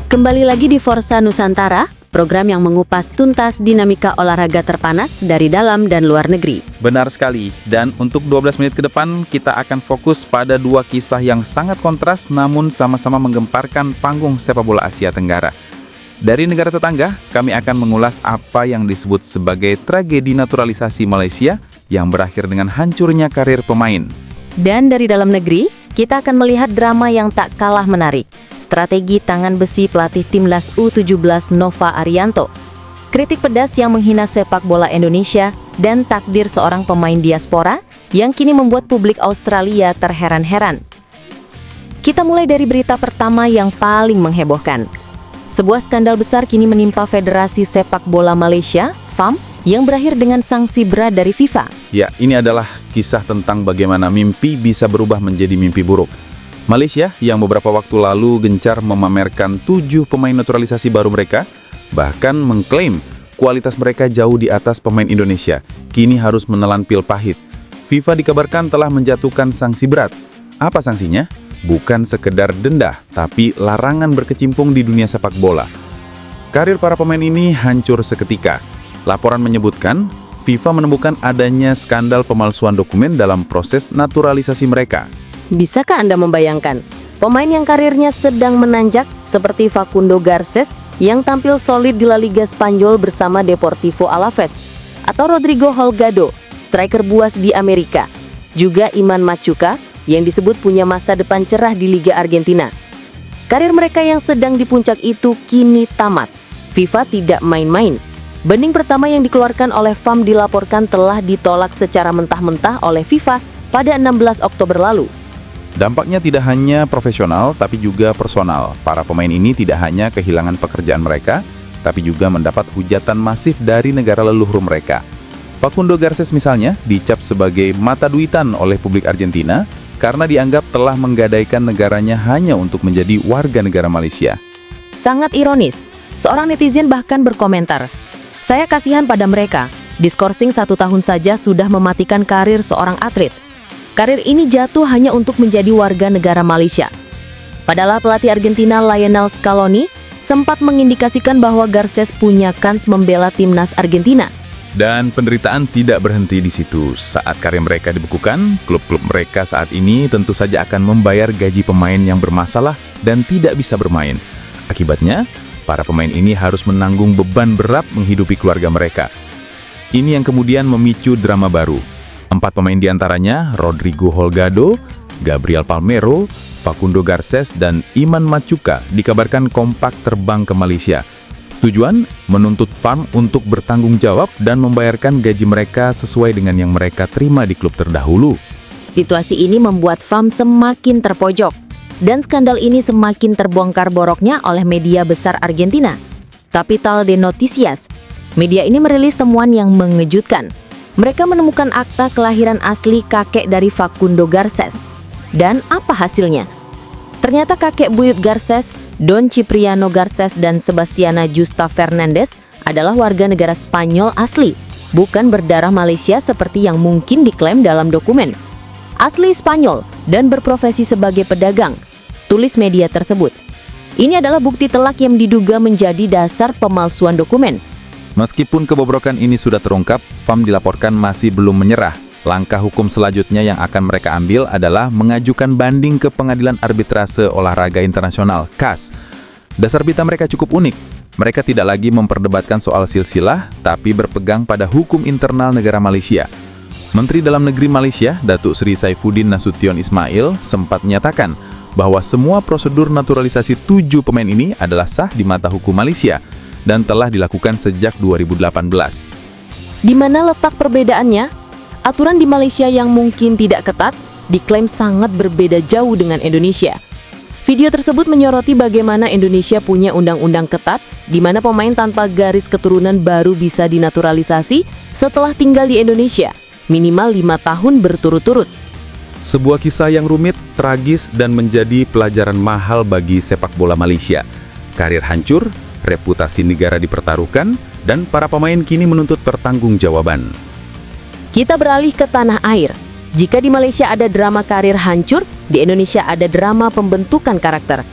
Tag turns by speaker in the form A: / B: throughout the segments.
A: Kembali lagi di Forza Nusantara, program yang mengupas tuntas dinamika olahraga terpanas dari dalam dan luar negeri.
B: Benar sekali, dan untuk 12 menit ke depan kita akan fokus pada dua kisah yang sangat kontras namun sama-sama menggemparkan panggung sepak bola Asia Tenggara. Dari negara tetangga, kami akan mengulas apa yang disebut sebagai tragedi naturalisasi Malaysia yang berakhir dengan hancurnya karir pemain.
A: Dan dari dalam negeri, kita akan melihat drama yang tak kalah menarik. Strategi tangan besi pelatih timnas U17 Nova Arianto, kritik pedas yang menghina sepak bola Indonesia, dan takdir seorang pemain diaspora yang kini membuat publik Australia terheran-heran. Kita mulai dari berita pertama yang paling menghebohkan. Sebuah skandal besar kini menimpa Federasi Sepak Bola Malaysia, FAM, yang berakhir dengan sanksi berat dari FIFA.
B: Ya, ini adalah kisah tentang bagaimana mimpi bisa berubah menjadi mimpi buruk. Malaysia yang beberapa waktu lalu gencar memamerkan 7 pemain naturalisasi baru mereka, bahkan mengklaim kualitas mereka jauh di atas pemain Indonesia, kini harus menelan pil pahit. FIFA dikabarkan telah menjatuhkan sanksi berat. Apa sanksinya? Bukan sekedar denda, tapi larangan berkecimpung di dunia sepak bola. Karir para pemain ini hancur seketika. Laporan menyebutkan, FIFA menemukan adanya skandal pemalsuan dokumen dalam proses naturalisasi mereka.
A: Bisakah Anda membayangkan, pemain yang karirnya sedang menanjak seperti Facundo Garces yang tampil solid di La Liga Spanyol bersama Deportivo Alaves, atau Rodrigo Holgado, striker buas di Amerika, juga Iman Machuca yang disebut punya masa depan cerah di Liga Argentina. Karir mereka yang sedang di puncak itu kini tamat. FIFA tidak main-main. Banding pertama yang dikeluarkan oleh FAM dilaporkan telah ditolak secara mentah-mentah oleh FIFA pada 16 Oktober lalu.
B: Dampaknya tidak hanya profesional, tapi juga personal. Para pemain ini tidak hanya kehilangan pekerjaan mereka, tapi juga mendapat hujatan masif dari negara leluhur mereka. Facundo Garces misalnya dicap sebagai mata duitan oleh publik Argentina karena dianggap telah menggadaikan negaranya hanya untuk menjadi warga negara Malaysia.
A: Sangat ironis, seorang netizen bahkan berkomentar, "Saya kasihan pada mereka, diskorsing 1 tahun saja sudah mematikan karir seorang atlet. Karir ini jatuh hanya untuk menjadi warga negara Malaysia." Padahal pelatih Argentina Lionel Scaloni sempat mengindikasikan bahwa Garces punya kans membela timnas Argentina.
B: Dan penderitaan tidak berhenti di situ. Saat karir mereka dibekukan, klub-klub mereka saat ini tentu saja akan membayar gaji pemain yang bermasalah dan tidak bisa bermain. Akibatnya, para pemain ini harus menanggung beban berat menghidupi keluarga mereka. Ini yang kemudian memicu drama baru. 4 pemain diantaranya, Rodrigo Holgado, Gabriel Palmero, Facundo Garces, dan Iman Machuca dikabarkan kompak terbang ke Malaysia. Tujuan menuntut FAM untuk bertanggung jawab dan membayarkan gaji mereka sesuai dengan yang mereka terima di klub terdahulu.
A: Situasi ini membuat FAM semakin terpojok, dan skandal ini semakin terbongkar boroknya oleh media besar Argentina, Capital de Noticias. Media ini merilis temuan yang mengejutkan. Mereka menemukan akta kelahiran asli kakek dari Facundo Garces. Dan apa hasilnya? Ternyata kakek buyut Garces, Don Cipriano Garces dan Sebastiana Justa Fernandez adalah warga negara Spanyol asli, bukan berdarah Malaysia seperti yang mungkin diklaim dalam dokumen. Asli Spanyol dan berprofesi sebagai pedagang, tulis media tersebut. Ini adalah bukti telak yang diduga menjadi dasar pemalsuan dokumen.
B: Meskipun kebobrokan ini sudah terungkap, FAM dilaporkan masih belum menyerah. Langkah hukum selanjutnya yang akan mereka ambil adalah mengajukan banding ke Pengadilan Arbitrase Olahraga Internasional, CAS. Dasar berita mereka cukup unik. Mereka tidak lagi memperdebatkan soal silsilah, tapi berpegang pada hukum internal negara Malaysia. Menteri Dalam Negeri Malaysia, Datuk Seri Saifuddin Nasution Ismail, sempat menyatakan bahwa semua prosedur naturalisasi 7 pemain ini adalah sah di mata hukum Malaysia dan telah dilakukan sejak 2018.
A: Di mana letak perbedaannya? Aturan di Malaysia yang mungkin tidak ketat, diklaim sangat berbeda jauh dengan Indonesia. Video tersebut menyoroti bagaimana Indonesia punya undang-undang ketat, di mana pemain tanpa garis keturunan baru bisa dinaturalisasi setelah tinggal di Indonesia, minimal 5 tahun berturut-turut.
B: Sebuah kisah yang rumit, tragis, dan menjadi pelajaran mahal bagi sepak bola Malaysia. Karir hancur, reputasi negara dipertaruhkan, dan para pemain kini menuntut pertanggungjawaban.
A: Kita beralih ke tanah air. Jika di Malaysia ada drama karir hancur, di Indonesia ada drama pembentukan karakter.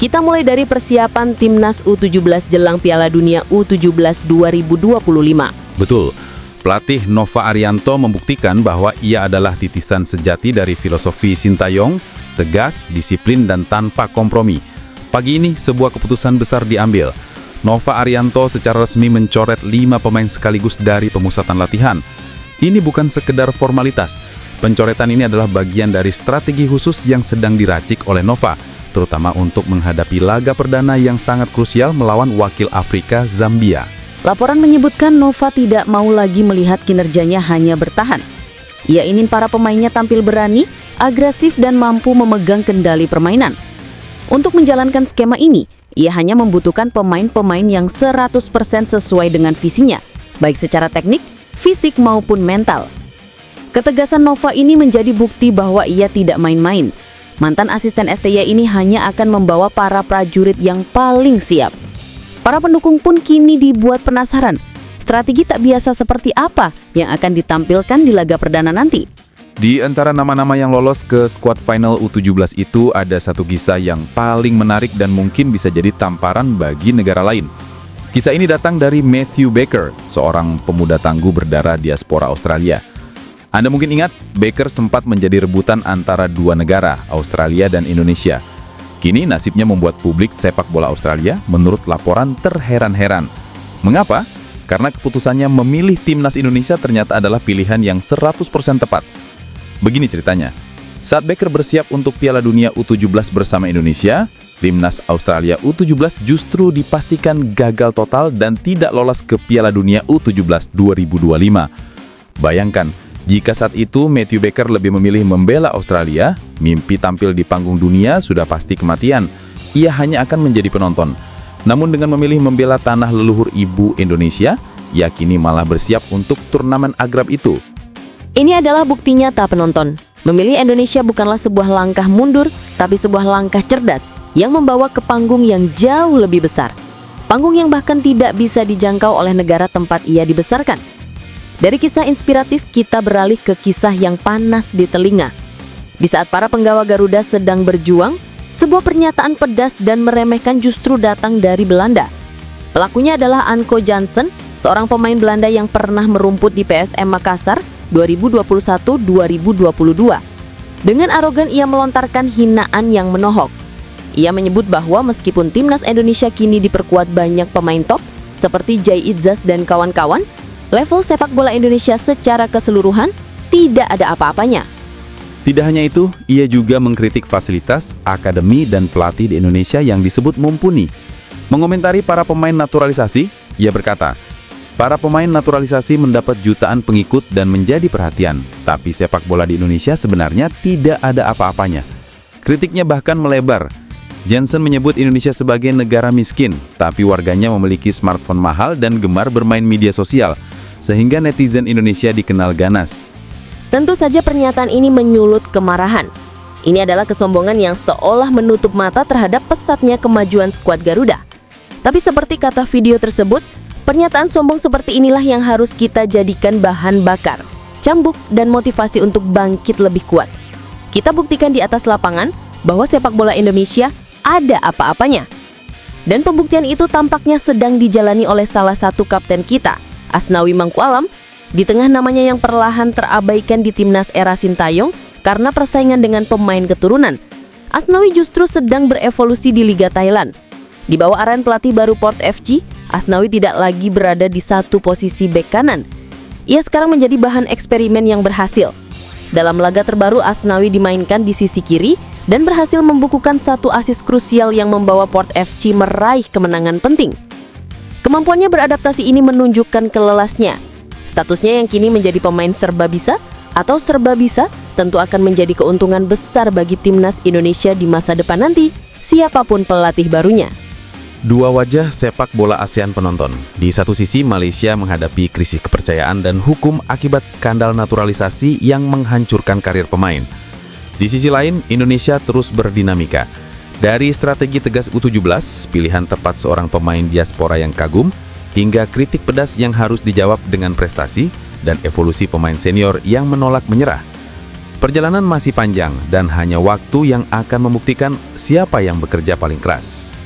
C: Kita mulai dari persiapan Timnas U17 jelang Piala Dunia U17 2025.
B: Betul, pelatih Nova Arianto membuktikan bahwa ia adalah titisan sejati dari filosofi Sintayong, tegas, disiplin, dan tanpa kompromi. Pagi ini, sebuah keputusan besar diambil. Nova Arianto secara resmi mencoret 5 pemain sekaligus dari pemusatan latihan. Ini bukan sekedar formalitas. Pencoretan ini adalah bagian dari strategi khusus yang sedang diracik oleh Nova, terutama untuk menghadapi laga perdana yang sangat krusial melawan wakil Afrika, Zambia.
C: Laporan menyebutkan Nova tidak mau lagi melihat kinerjanya hanya bertahan. Ia ingin para pemainnya tampil berani, agresif, dan mampu memegang kendali permainan. Untuk menjalankan skema ini, ia hanya membutuhkan pemain-pemain yang 100% sesuai dengan visinya, baik secara teknik, fisik, maupun mental. Ketegasan Nova ini menjadi bukti bahwa ia tidak main-main. Mantan asisten STY ini hanya akan membawa para prajurit yang paling siap. Para pendukung pun kini dibuat penasaran, strategi tak biasa seperti apa yang akan ditampilkan di laga perdana nanti.
B: Di antara nama-nama yang lolos ke skuad final U17 itu ada satu kisah yang paling menarik dan mungkin bisa jadi tamparan bagi negara lain. Kisah ini datang dari Matthew Baker, seorang pemuda tangguh berdarah diaspora Australia. Anda mungkin ingat, Baker sempat menjadi rebutan antara dua negara, Australia dan Indonesia. Kini nasibnya membuat publik sepak bola Australia menurut laporan terheran-heran. Mengapa? Karena keputusannya memilih timnas Indonesia ternyata adalah pilihan yang 100% tepat. Begini ceritanya, saat Baker bersiap untuk Piala Dunia U17 bersama Indonesia, timnas Australia U17 justru dipastikan gagal total dan tidak lolos ke Piala Dunia U17 2025. Bayangkan, jika saat itu Matthew Baker lebih memilih membela Australia, mimpi tampil di panggung dunia sudah pasti kematian. Ia hanya akan menjadi penonton. Namun dengan memilih membela tanah leluhur ibu Indonesia, ia kini malah bersiap untuk turnamen agrab itu.
C: Ini adalah bukti nyata penonton. Memilih Indonesia bukanlah sebuah langkah mundur, tapi sebuah langkah cerdas yang membawa ke panggung yang jauh lebih besar. Panggung yang bahkan tidak bisa dijangkau oleh negara tempat ia dibesarkan. Dari kisah inspiratif, kita beralih ke kisah yang panas di telinga. Di saat para penggawa Garuda sedang berjuang, sebuah pernyataan pedas dan meremehkan justru datang dari Belanda. Pelakunya adalah Anko Jansen, seorang pemain Belanda yang pernah merumput di PSM Makassar 2021-2022. Dengan arogan ia melontarkan hinaan yang menohok. Ia menyebut bahwa meskipun timnas Indonesia kini diperkuat banyak pemain top seperti Jai Idzas dan kawan-kawan, level sepak bola Indonesia secara keseluruhan tidak ada apa-apanya.
B: Tidak hanya itu, ia juga mengkritik fasilitas, akademi, dan pelatih di Indonesia yang disebut mumpuni. Mengomentari para pemain naturalisasi, ia berkata, para pemain naturalisasi mendapat jutaan pengikut dan menjadi perhatian, tapi sepak bola di Indonesia sebenarnya tidak ada apa-apanya. Kritiknya bahkan melebar. Jansen menyebut Indonesia sebagai negara miskin, tapi warganya memiliki smartphone mahal dan gemar bermain media sosial, sehingga netizen Indonesia dikenal ganas.
C: Tentu saja pernyataan ini menyulut kemarahan. Ini adalah kesombongan yang seolah menutup mata terhadap pesatnya kemajuan skuad Garuda. Tapi seperti kata video tersebut, pernyataan sombong seperti inilah yang harus kita jadikan bahan bakar, cambuk, dan motivasi untuk bangkit lebih kuat. Kita buktikan di atas lapangan bahwa sepak bola Indonesia ada apa-apanya. Dan pembuktian itu tampaknya sedang dijalani oleh salah satu kapten kita, Asnawi Mangkualam, di tengah namanya yang perlahan terabaikan di timnas era Sintayong karena persaingan dengan pemain keturunan. Asnawi justru sedang berevolusi di Liga Thailand. Di bawah arahan pelatih baru Port FC, Asnawi tidak lagi berada di satu posisi bek kanan. Ia sekarang menjadi bahan eksperimen yang berhasil. Dalam laga terbaru, Asnawi dimainkan di sisi kiri dan berhasil membukukan satu assist krusial yang membawa Port FC meraih kemenangan penting. Kemampuannya beradaptasi ini menunjukkan kelelasnya. Statusnya yang kini menjadi pemain serba bisa atau serba bisa tentu akan menjadi keuntungan besar bagi timnas Indonesia di masa depan nanti, siapapun pelatih barunya.
B: Dua wajah sepak bola ASEAN penonton. Di satu sisi, Malaysia menghadapi krisis kepercayaan dan hukum akibat skandal naturalisasi yang menghancurkan karir pemain. Di sisi lain, Indonesia terus berdinamika. Dari strategi tegas U17, pilihan tepat seorang pemain diaspora yang kagum, hingga kritik pedas yang harus dijawab dengan prestasi dan evolusi pemain senior yang menolak menyerah. Perjalanan masih panjang dan hanya waktu yang akan membuktikan siapa yang bekerja paling keras.